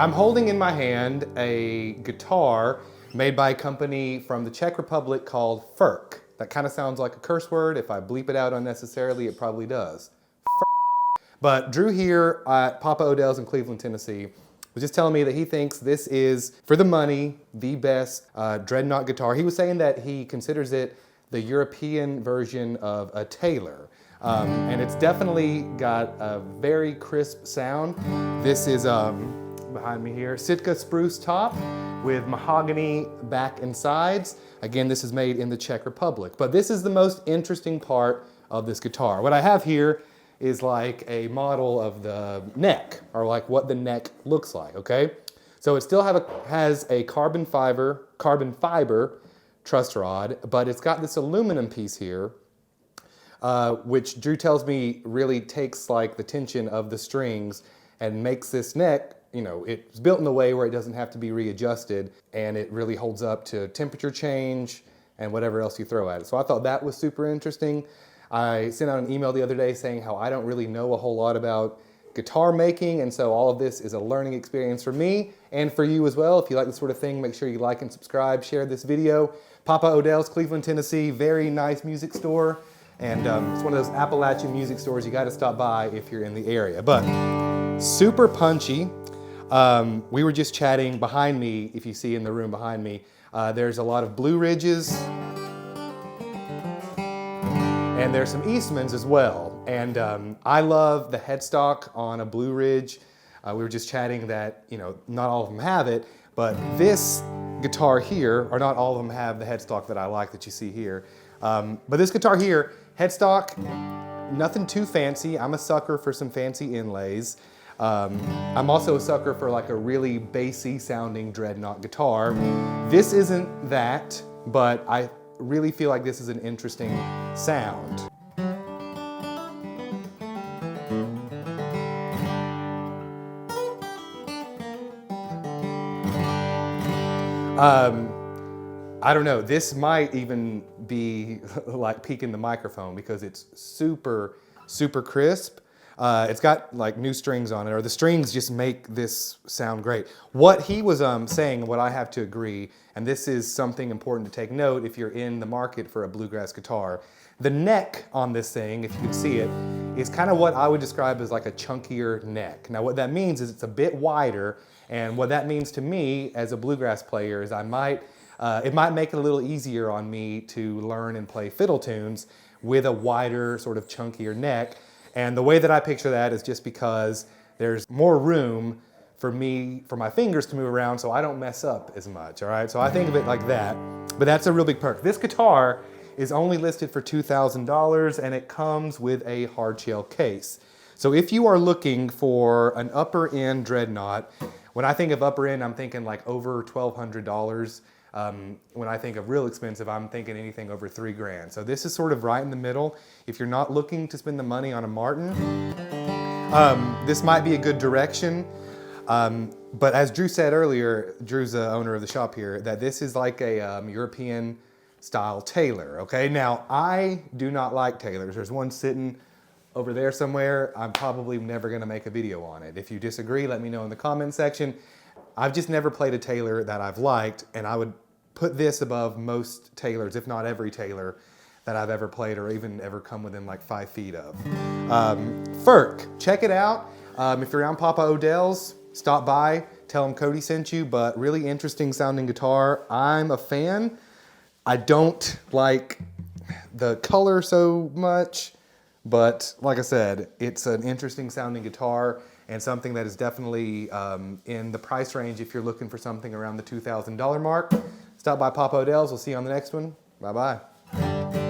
I'm holding in my hand a guitar made by a company from the Czech Republic called Furch. That kind of sounds like a curse word. If I bleep it out unnecessarily, it probably does. But Drew here at Papa Odell's in Cleveland, Tennessee, was just telling me that he thinks this is, for the money, the best dreadnought guitar. He was saying that he considers it the European version of a Taylor. And it's definitely got a very crisp sound. This is, behind me here, Sitka spruce top with mahogany back and sides. Again, this is made in the Czech Republic. But this is the most interesting part of this guitar. What I have here is like a model of the neck, or like what the neck looks like, okay? So it still has a carbon fiber truss rod, but it's got this aluminum piece here, which Drew tells me really takes like the tension of the strings and makes this neck, you know, it's built in a way where it doesn't have to be readjusted, and it really holds up to temperature change and whatever else you throw at it. So I thought that was super interesting. I sent out an email the other day saying how I don't really know a whole lot about guitar making, and so all of this is a learning experience for me and for you as well. If you like this sort of thing, make sure you like and subscribe, share this video. Papa Odell's, Cleveland, Tennessee, very nice music store, and it's one of those Appalachian music stores you got to stop by if you're in the area. But super punchy. We were just chatting behind me. If you see in the room behind me, there's a lot of Blue Ridges, and there's some Eastmans as well. And I love the headstock on a Blue Ridge. We were just chatting that, you know, not all of them have it, but this guitar here, or not all of them have the headstock that I like that you see here. But this guitar here, headstock, nothing too fancy. I'm a sucker for some fancy inlays. I'm also a sucker for like a really bassy sounding dreadnought guitar. This isn't that, but I really feel like this is an interesting sound. I don't know, this might even be like peaking the microphone because it's super, super crisp. It's got like new strings on it, or the strings just make this sound great. What he was saying, what I have to agree, and this is something important to take note if you're in the market for a bluegrass guitar, the neck on this thing, if you can see it, is kind of what I would describe as like a chunkier neck. Now what that means is it's a bit wider, and what that means to me as a bluegrass player is it might make it a little easier on me to learn and play fiddle tunes with a wider, sort of chunkier neck. And the way that I picture that is just because there's more room for my fingers to move around so I don't mess up as much, all right? So I think of it like that, but that's a real big perk. This guitar is only listed for $2,000, and it comes with a hardshell case. So if you are looking for an upper end dreadnought, when I think of upper end, I'm thinking like over $1,200. When I think of real expensive, I'm thinking anything over $3,000. So this is sort of right in the middle. If you're not looking to spend the money on a Martin, this might be a good direction. But as Drew said earlier, Drew's the owner of the shop here, that this is like a European style Taylor, okay? Now, I do not like Taylors. There's one sitting over there somewhere. I'm probably never gonna make a video on it. If you disagree, let me know in the comment section. I've just never played a Taylor that I've liked, and I would put this above most Taylors, if not every Taylor that I've ever played or even ever come within like 5 feet of. Furch, check it out. If you're around Papa Odell's, stop by, tell them Cody sent you, but really interesting sounding guitar. I'm a fan. I don't like the color so much, but like I said, it's an interesting sounding guitar and something that is definitely in the price range if you're looking for something around the $2,000 mark. Stop by Papa Odell's. We'll see you on the next one. Bye-bye.